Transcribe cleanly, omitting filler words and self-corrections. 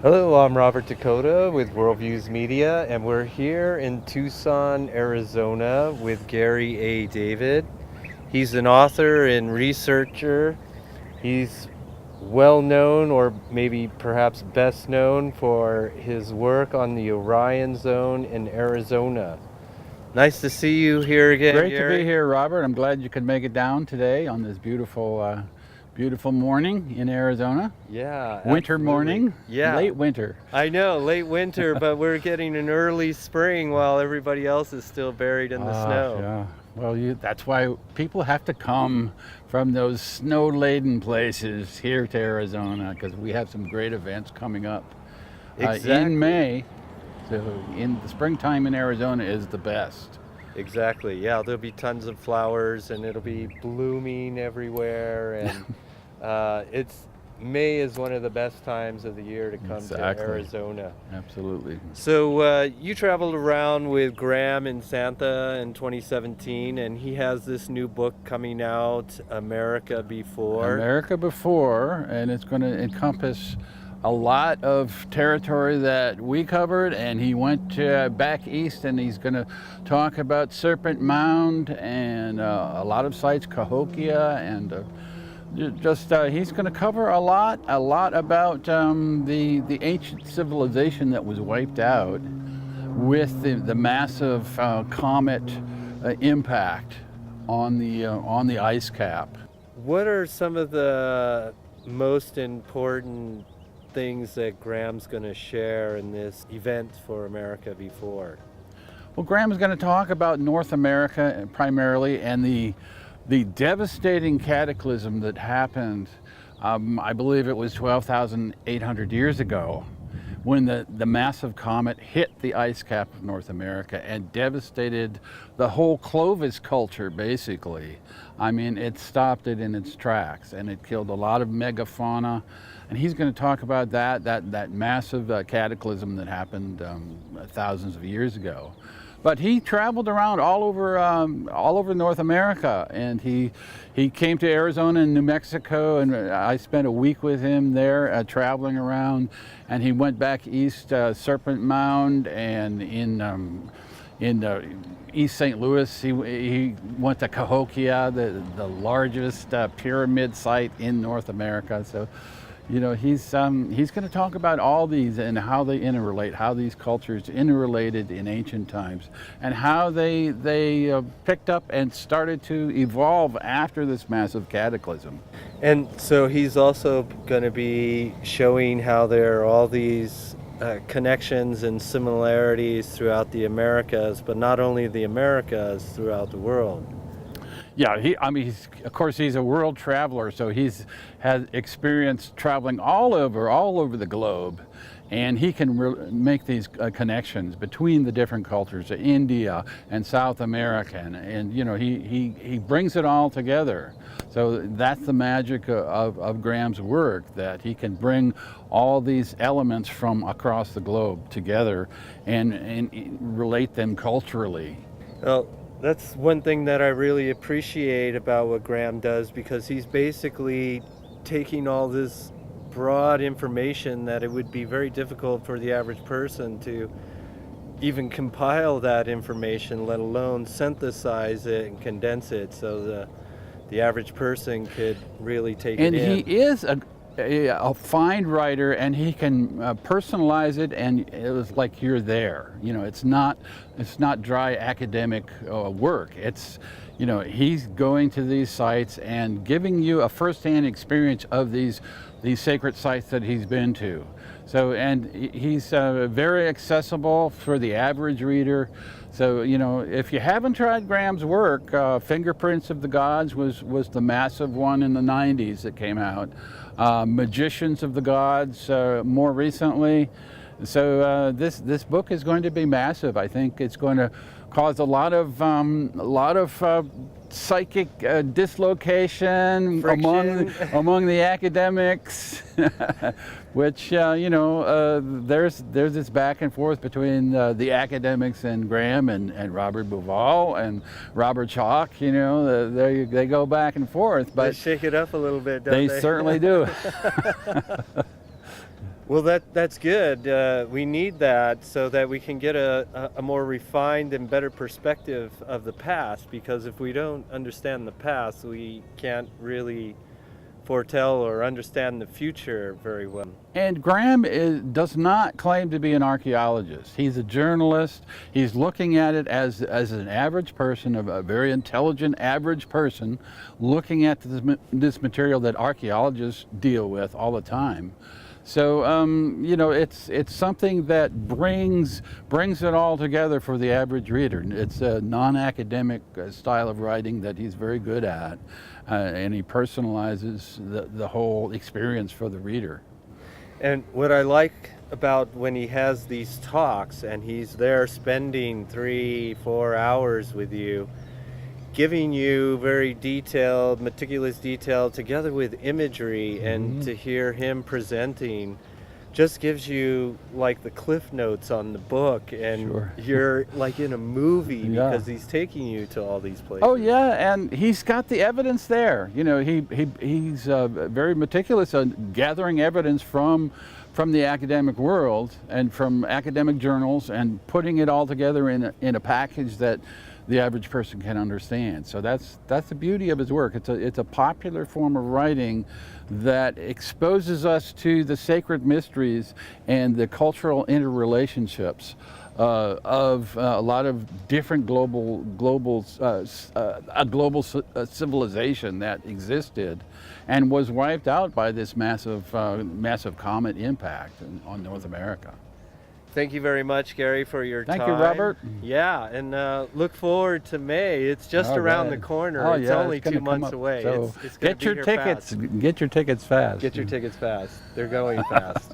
Hello, I'm Robert Dakota with Worldviews Media, and we're here in Tucson, Arizona with Gary A. David. He's an author and researcher. He's well known, or maybe perhaps best known, for his work on the Orion Zone in Arizona. Nice to see you here again, Great Gary. to be here, Robert. I'm glad you could make it down today on this beautiful morning in Arizona. Yeah, Winter absolutely. morning. Yeah. Late winter. I know, late winter, but we're getting an early spring while everybody else is still buried in the snow. Yeah. Well, that's why people have to come from those snow-laden places here to Arizona, because we have some great events coming up Exactly. in May. So in the springtime in Arizona is the best. Exactly. Yeah, there'll be tons of flowers and it'll be blooming everywhere. And May is one of the best times of the year to come to Arizona. Absolutely. So you traveled around with Graham in Santa in 2017, and he has this new book coming out, America Before. America Before, and it's going to encompass a lot of territory that we covered, and he went back east, and he's going to talk about Serpent Mound and a lot of sites, Cahokia, and he's going to cover a lot about the ancient civilization that was wiped out with the massive comet impact on the ice cap. What are some of the most important things that Graham's going to share in this event for America Before? Well, Graham is going to talk about North America primarily, and the devastating cataclysm that happened, I believe it was 12,800 years ago, when the massive comet hit the ice cap of North America and devastated the whole Clovis culture, basically. I mean, it stopped it in its tracks, and it killed a lot of megafauna. And he's going to talk about that massive cataclysm that happened thousands of years ago. But he traveled around all over North America, and he came to Arizona and New Mexico, and I spent a week with him there traveling around. And he went back east, Serpent Mound, and in East St. Louis, he went to Cahokia, the largest pyramid site in North America. So, you know, he's going to talk about all these and how they interrelate, how these cultures interrelated in ancient times, and how they picked up and started to evolve after this massive cataclysm. And so he's also going to be showing how there are all these connections and similarities throughout the Americas, but not only the Americas, throughout the world. Yeah, of course, he's a world traveler, so he's had experience traveling all over the globe, and he can make these connections between the different cultures, India and South America, and you know, he brings it all together. So that's the magic of Graham's work, that he can bring all these elements from across the globe together and relate them culturally. Well, that's one thing that I really appreciate about what Graham does, because he's basically taking all this broad information that it would be very difficult for the average person to even compile that information, let alone synthesize it and condense it so the average person could really take it in. And he is a fine writer, and he can personalize it, and it was like you're there. You know, it's not dry academic work. It's, you know, he's going to these sites and giving you a first-hand experience of these sacred sites that he's been to. So, and he's very accessible for the average reader. So, you know, if you haven't tried Graham's work, Fingerprints of the Gods was the massive one in the 90s that came out. Magicians of the Gods more recently. So this book is going to be massive. I think it's going to cause a lot of psychic dislocation among the academics, which you know, there's this back and forth between the academics and Graham and Robert Bauval and Robert Schoch. You know, they go back and forth, but they shake it up a little bit, don't they? They certainly do. Well, that's good. We need that so that we can get a more refined and better perspective of the past, because if we don't understand the past, we can't really foretell or understand the future very well. And does not claim to be an archaeologist. He's a journalist. He's looking at it as an average person, a very intelligent average person, looking at this material that archaeologists deal with all the time. So it's something that brings it all together for the average reader. It's a non-academic style of writing that he's very good at, and he personalizes the whole experience for the reader. And what I like about when he has these talks and he's there spending 3-4 hours with you, giving you very detailed, meticulous detail together with imagery, and to hear him presenting just gives you like the cliff notes on the book, and you're like in a movie because he's taking you to all these places. Oh yeah, and he's got the evidence there. He's very meticulous on gathering evidence from the academic world and from academic journals, and putting it all together in a package that the average person can understand. So that's the beauty of his work. It's a popular form of writing that exposes us to the sacred mysteries and the cultural interrelationships of a lot of different global civilization that existed and was wiped out by this massive comet impact on North America. Thank you very much, Gary, for your time. Thank you, Robert. Yeah, and look forward to May. It's just around the corner. It's only 2 months away. So it's get your tickets. fast. Get your tickets fast. Get your tickets fast. They're going fast.